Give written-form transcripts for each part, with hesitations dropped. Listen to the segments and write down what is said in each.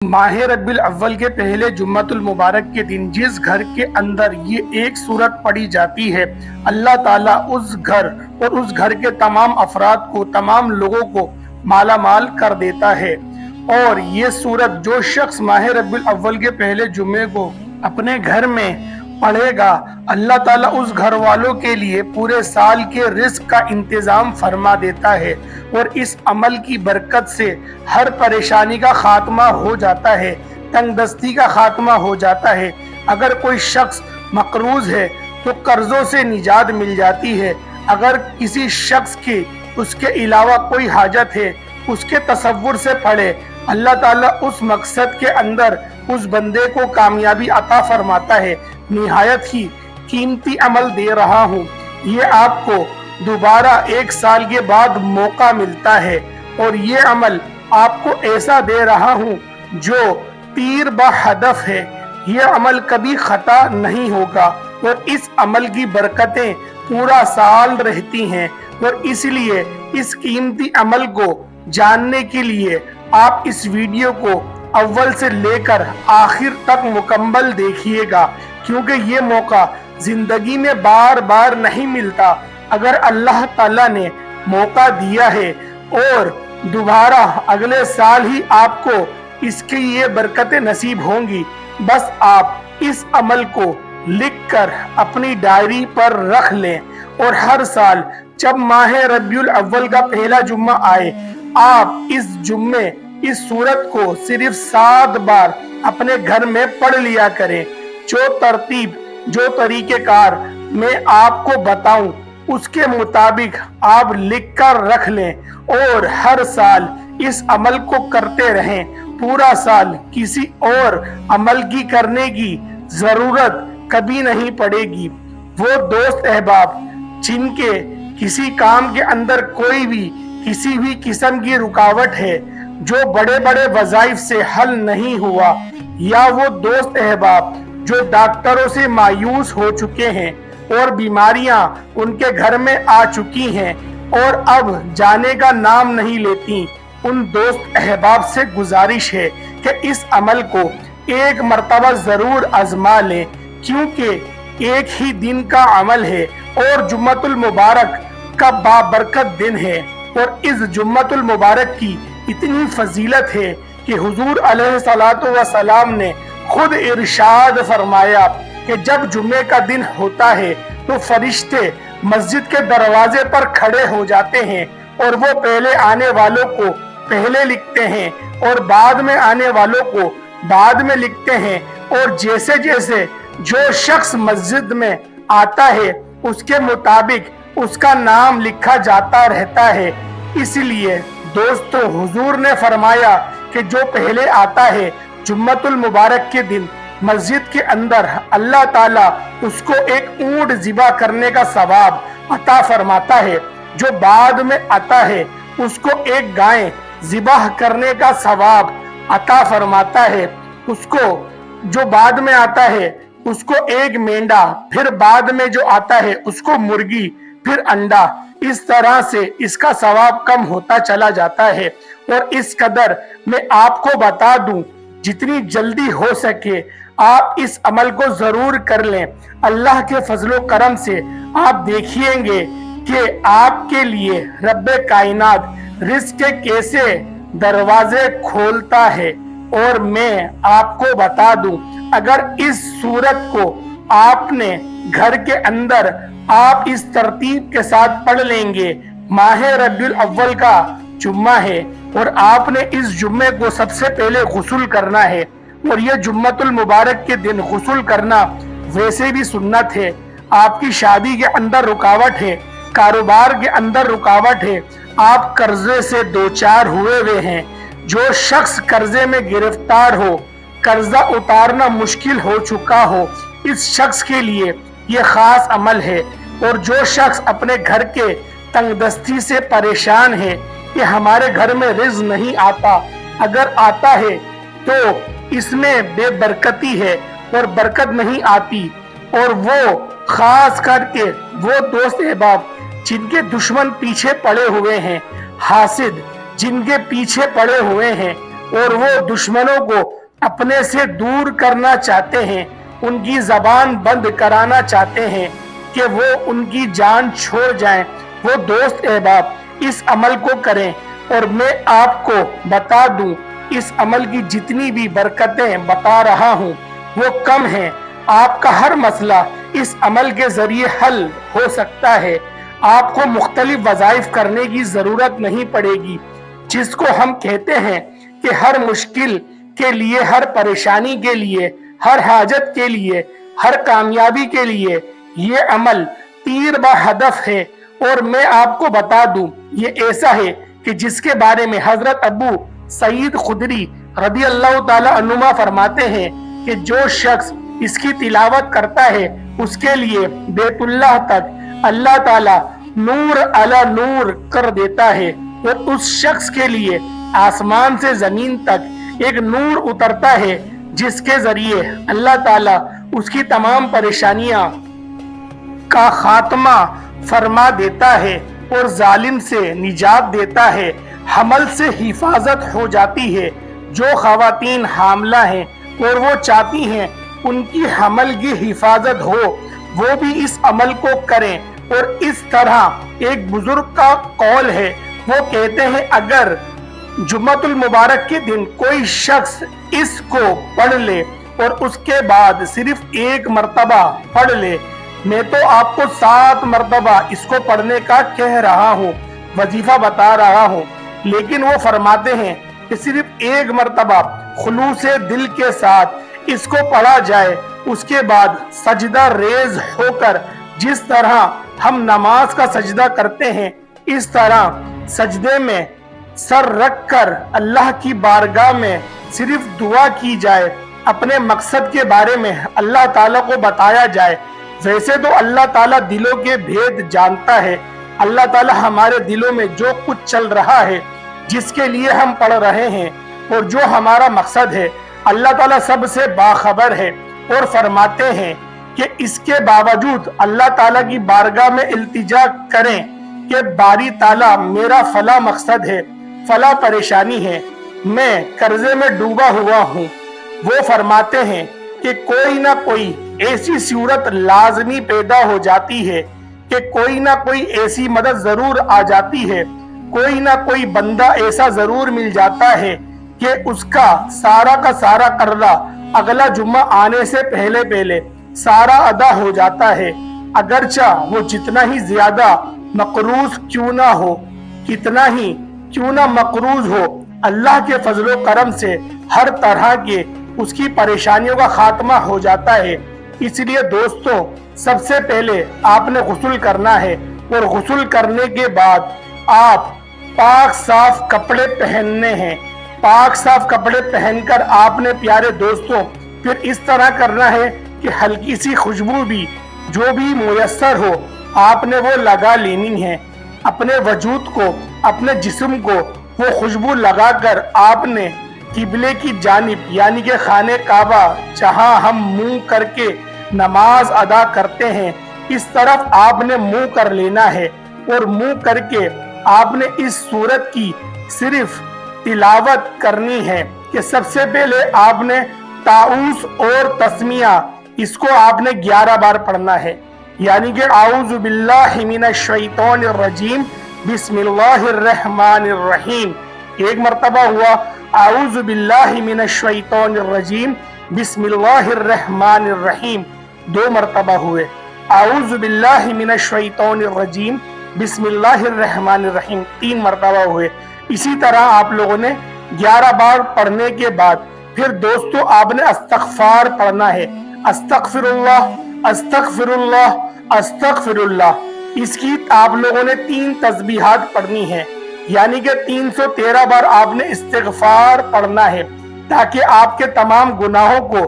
माह रब्बिल अव्वल के पहले जुम्मतुल मुबारक के दिन जिस घर के अंदर ये एक सूरत पढ़ी जाती है, अल्लाह ताला उस घर और उस घर के तमाम अफराद को, तमाम लोगों को माला माल कर देता है। और ये सूरत जो शख्स माह रब्बिल अव्वल के पहले जुम्मे को अपने घर में पढ़ेगा, अल्लाह ताला उस घर वालों के लिए पूरे साल के रिस्क का इंतजाम फरमा देता है। और इस अमल की बरकत से हर परेशानी का खात्मा हो जाता है, तंगदस्ती का खात्मा हो जाता है। अगर कोई शख्स मकरूज है तो कर्जों से निजात मिल जाती है। अगर किसी शख्स की उसके अलावा कोई हाजत है, उसके तसव्वुर से पढ़े, अल्लाह ताला उस मकसद के अंदर उस बंदे को कामयाबी अता फरमाता है। निहायत ही कीमती अमल दे रहा हूँ, ये आपको दोबारा एक साल के बाद मौका मिलता है। और ये अमल आपको ऐसा दे रहा हूँ जो तीर बहदफ है, ये अमल कभी खता नहीं होगा। और इस अमल की बरकतें पूरा साल रहती हैं। और इसलिए इस कीमती अमल को जानने के लिए आप इस वीडियो को अव्वल से लेकर आखिर तक मुकम्मल देखिएगा, क्योंकि ये मौका जिंदगी में बार बार नहीं मिलता। अगर अल्लाह ताला ने मौका दिया है और दोबारा अगले साल ही आपको इसकी ये बरकतें नसीब होंगी, बस आप इस अमल को लिखकर अपनी डायरी पर रख लें। और हर साल जब माह रब्बियुल अव्वल का पहला जुम्मा आए, आप इस सूरत को सिर्फ 7 बार अपने घर में पढ़ लिया करें। जो तरतीब, जो तरीकेकार मैं आपको बताऊं, उसके मुताबिक आप लिख कर रख लें और हर साल इस अमल को करते रहें। पूरा साल किसी और अमल की करने की जरूरत कभी नहीं पड़ेगी। वो दोस्त अहबाब जिनके किसी काम के अंदर कोई भी किसी भी किस्म की रुकावट है, जो बड़े बड़े वज़ाइफ से हल नहीं हुआ, या वो दोस्त अहबाब जो डॉक्टरों से मायूस हो चुके हैं और बीमारियां उनके घर में आ चुकी हैं और अब जाने का नाम नहीं लेती, उन दोस्त अहबाब से गुजारिश है कि इस अमल को एक मर्तबा जरूर आजमा लें, क्योंकि एक ही दिन का अमल है और जुम्मतुल मुबारक का बाबरकत दिन है। और इस जुम्मतुल मुबारक की इतनी फजीलत है कि हुजूर अलैहिस्सलातु वस्सलाम ने खुद इरशाद फरमाया कि जब जुम्मे का दिन होता है तो फरिश्ते मस्जिद के दरवाजे पर खड़े हो जाते हैं और वो पहले आने वालों को पहले लिखते हैं और बाद में आने वालों को बाद में लिखते हैं। और जैसे जैसे जो शख्स मस्जिद में आता है उसके मुताबिक उसका नाम लिखा जाता रहता है। इसलिए दोस्तों, हुजूर ने फरमाया कि जो पहले आता है जुम्मतुल मुबारक के दिन मस्जिद के अंदर, अल्लाह ताला उसको एक ऊंट ज़िबा करने का सवाब अता फरमाता है। जो बाद में आता है उसको एक गाय ज़िबाह करने का सवाब अता फरमाता है। उसको जो बाद में आता है उसको एक मेंढा, फिर बाद में जो आता है उसको मुर्गी, फिर अंडा। इस तरह से इसका सवाब कम होता चला जाता है। और इस कदर मैं आपको बता दूं, जितनी जल्दी हो सके आप इस अमल को जरूर कर लें। अल्लाह के फजलो करम से आप देखिएंगे कि आपके लिए रब्बे कायनात रिज़्क़ के कैसे दरवाजे खोलता है। और मैं आपको बता दूं, अगर इस सूरत को आपने घर के अंदर आप इस तरतीब के साथ पढ़ लेंगे, माह रब्बियुल अव्वल का जुम्मा है और आपने इस जुम्मे को सबसे पहले गुस्ल करना है। और ये जुम्मतुल मुबारक के दिन गुस्ल करना वैसे भी सुन्नत है। आपकी शादी के अंदर रुकावट है, कारोबार के अंदर रुकावट है, आप कर्जे से दो चार हुए हैं, जो शख्स कर्जे में गिरफ्तार हो, कर्जा उतारना मुश्किल हो चुका हो, इस शख्स के लिए ये खास अमल है। और जो शख्स अपने घर के तंगदस्ती से परेशान है कि हमारे घर में रिज़्क़ नहीं आता, अगर आता है तो इसमें बेबरकती है और बरकत नहीं आती। और वो खास करके वो दोस्त अहबाब जिनके दुश्मन पीछे पड़े हुए हैं, हासिद जिनके पीछे पड़े हुए हैं, اور وہ दुश्मनों को अपने से दूर करना चाहते हैं, उनकी जबान बंद कराना चाहते हैं कि वो उनकी जान छोड़ जाएं। वो दोस्त अहबाब इस अमल को करें, और मैं आपको बता दूं इस अमल की जितनी भी बरकतें बता रहा हूं वो कम हैं। आपका हर मसला इस अमल के जरिए हल हो सकता है। आपको मुख्तलिफ वज़ाइफ करने की जरूरत नहीं पड़ेगी, जिसको हम कहते हैं कि हर मुश्किल के लिए, हर परेशानी के लिए, हर हाजत के लिए, हर कामयाबी के लिए ये अमल तीर बा हदफ है। और मैं आपको बता दूं ये ऐसा है कि जिसके बारे में हजरत अबू सईद खुदरी रदी अल्लाह ताला अन्हुमा फरमाते हैं कि जो शख्स इसकी तिलावत करता है उसके लिए बैतुल्लाह तक अल्लाह ताला नूर अला नूर कर देता है, और उस शख्स के लिए आसमान से जमीन तक एक नूर उतरता है जिसके जरिए अल्लाह ताला उसकी तमाम परेशानियां का खात्मा फरमा देता है और जालिम से निजात देता है। हमल से हिफाजत हो जाती है। जो खवातीन हामला हैं और वो चाहती हैं उनकी हमल की हिफाजत हो, वो भी इस अमल को करें। और इस तरह एक बुजुर्ग का कौल है, वो कहते हैं अगर जुम्मतुल मुबारक के दिन कोई शख्स इसको पढ़ ले और उसके बाद सिर्फ एक मर्तबा पढ़ ले, मैं तो आपको 7 मर्तबा इसको पढ़ने का कह रहा हूँ, वजीफा बता रहा हूँ, लेकिन वो फरमाते हैं कि सिर्फ एक मर्तबा खुलूसे दिल के साथ इसको पढ़ा जाए, उसके बाद सजदा रेज होकर जिस तरह हम नमाज का सजदा करते हैं इस तरह सजदे में सर रख कर अल्लाह की बारगाह में सिर्फ दुआ की जाए, अपने मकसद के बारे में अल्लाह ताला को बताया जाए। वैसे तो अल्लाह ताला दिलों के भेद जानता है। अल्लाह ताला हमारे दिलों में जो कुछ चल रहा है, जिसके लिए हम पढ़ रहे हैं और जो हमारा मकसद है, अल्लाह ताला सबसे बाखबर है। और फरमाते हैं कि इसके बावजूद अल्लाह ताला की बारगाह में इल्तिजा करें कि बारी ताला मेरा फला मकसद है, फला परेशानी है, मैं कर्जे में डूबा हुआ हूँ। वो फरमाते हैं कि कोई ना कोई ऐसी सूरत लाजमी पैदा हो जाती है कि कोई ना कोई ऐसी मदद जरूर आ जाती है, कोई ना कोई बंदा ऐसा जरूर मिल जाता है कि उसका सारा का सारा कर्जा अगला जुम्मा आने से पहले पहले सारा अदा हो जाता है। अगरचा वो जितना ही ज्यादा मकरूज क्यों ना हो, कितना ही क्यों ना मकरूज हो, अल्लाह के फजलो करम से हर तरह के उसकी परेशानियों का खात्मा हो जाता है। इसलिए दोस्तों, सबसे पहले आपने गुस्ल करना है और गुस्ल करने के बाद आप पाक साफ कपड़े पहनने हैं। पाक साफ कपड़े पहनकर आपने प्यारे दोस्तों फिर इस तरह करना है कि हल्की सी खुशबू भी जो भी मुयस्सर हो आपने वो लगा लेनी है। अपने वजूद को, अपने जिस्म को वो खुशबू लगाकर आपने किबले की जानिब यानी कि खाने काबा जहां हम मुंह करके नमाज अदा करते हैं इस तरफ आपने मुंह कर लेना है। और मुंह करके आपने इस सूरत की सिर्फ तिलावत करनी है कि सबसे पहले आपने ताऊस और तस्मिया इसको आपने 11 बार पढ़ना है, यानी कि आऊज़ु बिल्लाहि मिनश शैतानिर रजीम बिस्मिल्लाहिर रहमानिर रहीम एक मर्तबा हुआ, आऊज़ु बिल्लाहि मिनश शैतानिर रजीम बिस्मिल्लाहिर रहमानिर रहीम 2 मर्तबा हुए, आऊज़ु बिल्लाहि मिनश शैतानिर रजीम बिस्मिल्लाहिर रहमानिर रहीम 3 मर्तबा हुए। इसी तरह आप लोगों ने 11 बार पढ़ने के बाद फिर दोस्तों आपने अस्तगफार पढ़ना है। अस्तगफिरुल्लाह, अस्तगफिरुल्लाह, अस्तगफिरुल्लाह। इसकी आप लोगों ने 3 तस्बीहात पढ़नी है, यानी कि 313 बार आपने इस्तिगफार पढ़ना है, ताकि आपके तमाम गुनाहों को,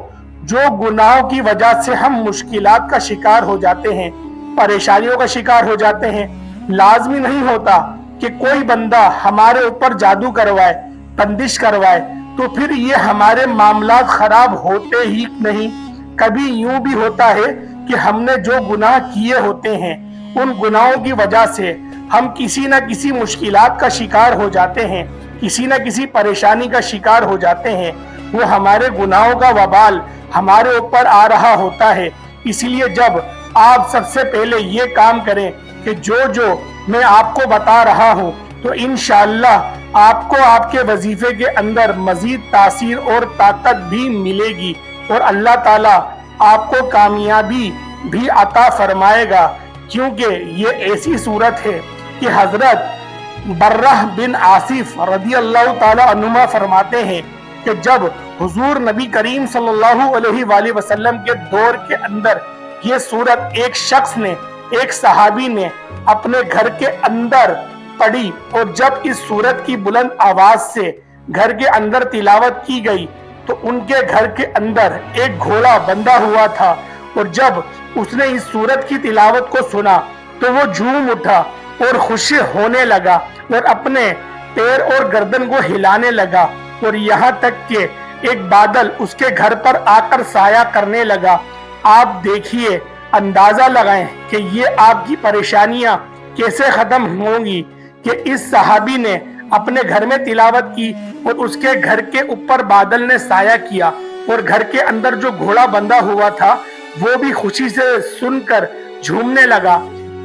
जो गुनाहों की वजह से हम मुश्किलात का शिकार हो जाते हैं, परेशानियों का शिकार हो जाते हैं, लाजमी नहीं होता कि कोई बंदा हमारे ऊपर जादू करवाए, बंदिश करवाए तो फिर ये हमारे मामलात खराब होते ही नहीं। कभी यूं भी होता है कि हमने जो गुनाह किए होते हैं उन गुनाहों की वजह से हम किसी न किसी मुश्किलात का शिकार हो जाते हैं। किसी न किसी परेशानी का शिकार हो जाते हैं, वो हमारे गुनाहों का वबाल हमारे ऊपर आ रहा होता है। इसलिए जब आप सबसे पहले ये काम करें कि जो मैं आपको बता रहा हूँ, तो इंशाअल्लाह आपको आपके वजीफे के अंदर मजीद तासीर और ताकत भी मिलेगी और अल्लाह ताला आपको कामयाबी भी अता फरमाएगा। क्योंकि ये ऐसी सूरत है कि हजरत बर्रह बिन आसिफ रदी अल्लाह ताला अन्हुमा फरमाते हैं कि जब हुजूर नबी करीम सल्लल्लाहु अलैहि वसल्लम के दौर के अंदर ये सूरत एक शख्स ने, एक सहाबी ने अपने घर के अंदर पढ़ी, और जब इस सूरत की बुलंद आवाज से घर के अंदर तिलावत की गई तो उनके घर के अंदर एक घोड़ा बंधा हुआ था, और जब उसने इस सूरत की तिलावत को सुना तो वो झूम उठा और खुशी होने लगा और अपने पैर और गर्दन को हिलाने लगा, और यहाँ तक कि एक बादल उसके घर पर आकर साया करने लगा। आप देखिए, अंदाजा लगाएं कि ये आपकी परेशानियां कैसे खत्म होंगी कि इस सहाबी ने अपने घर में तिलावत की और उसके घर के ऊपर बादल ने साया किया, और घर के अंदर जो घोड़ा बंधा हुआ था वो भी खुशी से सुनकर झूमने लगा।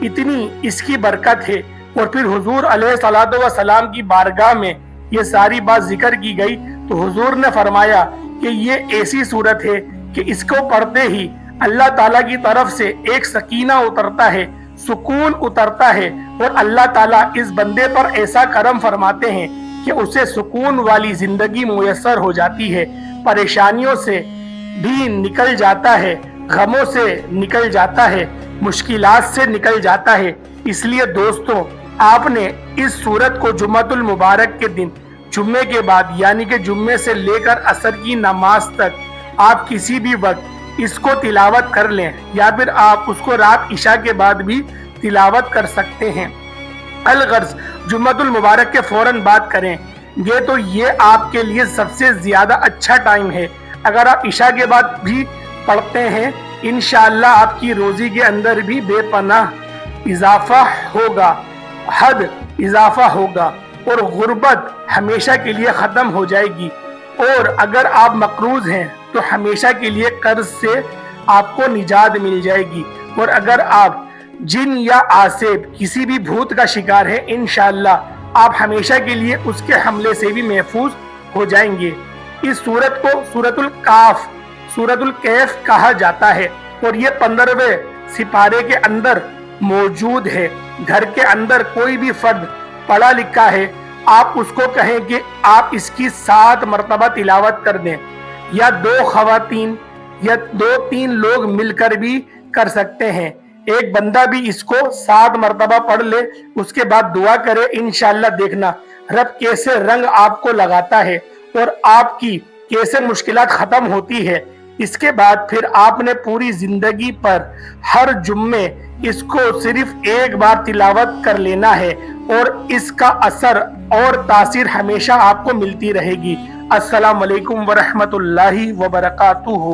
इतनी इसकी बरकत है। और फिर हुजूर अलैहिस्सलातु वस्सलाम की बारगाह में ये सारी बात जिक्र की गई तो हुजूर ने फरमाया कि ये ऐसी सूरत है कि इसको पढ़ते ही अल्लाह ताला की तरफ से एक सकीना उतरता है, सुकून उतरता है, और अल्लाह ताला इस बंदे पर ऐसा करम फरमाते हैं कि उसे सुकून वाली जिंदगी मुयस्सर हो जाती है, परेशानियों से भी निकल जाता है, गमों से निकल जाता है, मुश्किलात से निकल जाता है। इसलिए दोस्तों, आपने इस सूरत को जुम्मतुल मुबारक के दिन, जुम्मे के बाद यानी कि जुम्मे से लेकर असर की नमाज तक आप किसी भी वक्त इसको तिलावत कर लें, या फिर आप उसको रात इशा के बाद भी तिलावत कर सकते हैं। अलगर्ज जुम्मतुल मुबारक के फौरन बाद करेंगे तो ये आपके लिए सबसे ज्यादा अच्छा टाइम है। अगर आप इशा के बाद भी पढ़ते हैं, इंशाअल्लाह आपकी रोजी के अंदर भी बेपनाह इजाफा होगा, हद इजाफा होगा, और गुर्बत हमेशा के लिए खत्म हो जाएगी। और अगर आप मकरूज हैं तो हमेशा के लिए कर्ज से आपको निजात मिल जाएगी। और अगर आप जिन या आसेब किसी भी भूत का शिकार है, इंशाअल्लाह आप हमेशा के लिए उसके हमले से भी महफूज हो जाएंगे। इस सूरत को सूरतुल काफ, सूरतुल कैफ कहा जाता है, और ये 15वें सिपारे के अंदर मौजूद है। घर के अंदर कोई भी फर्द पढ़ा लिखा है, आप उसको कहें कि आप इसकी 7 मरतबा तिलावत कर दें, या 2 खवातीन या 2-3 लोग मिलकर भी कर सकते हैं। एक बंदा भी इसको 7 मरतबा पढ़ ले, उसके बाद दुआ करे, इंशाअल्लाह देखना रब कैसे रंग आपको लगाता है और आपकी कैसे मुश्किलात खत्म होती है। इसके बाद फिर आपने पूरी जिंदगी पर हर जुम्मे इसको सिर्फ एक बार तिलावत कर लेना है, और इसका असर और तासीर हमेशा आपको मिलती रहेगी। अस्सलाम वालेकुम व रहमतुल्लाहि व बरकातुहू।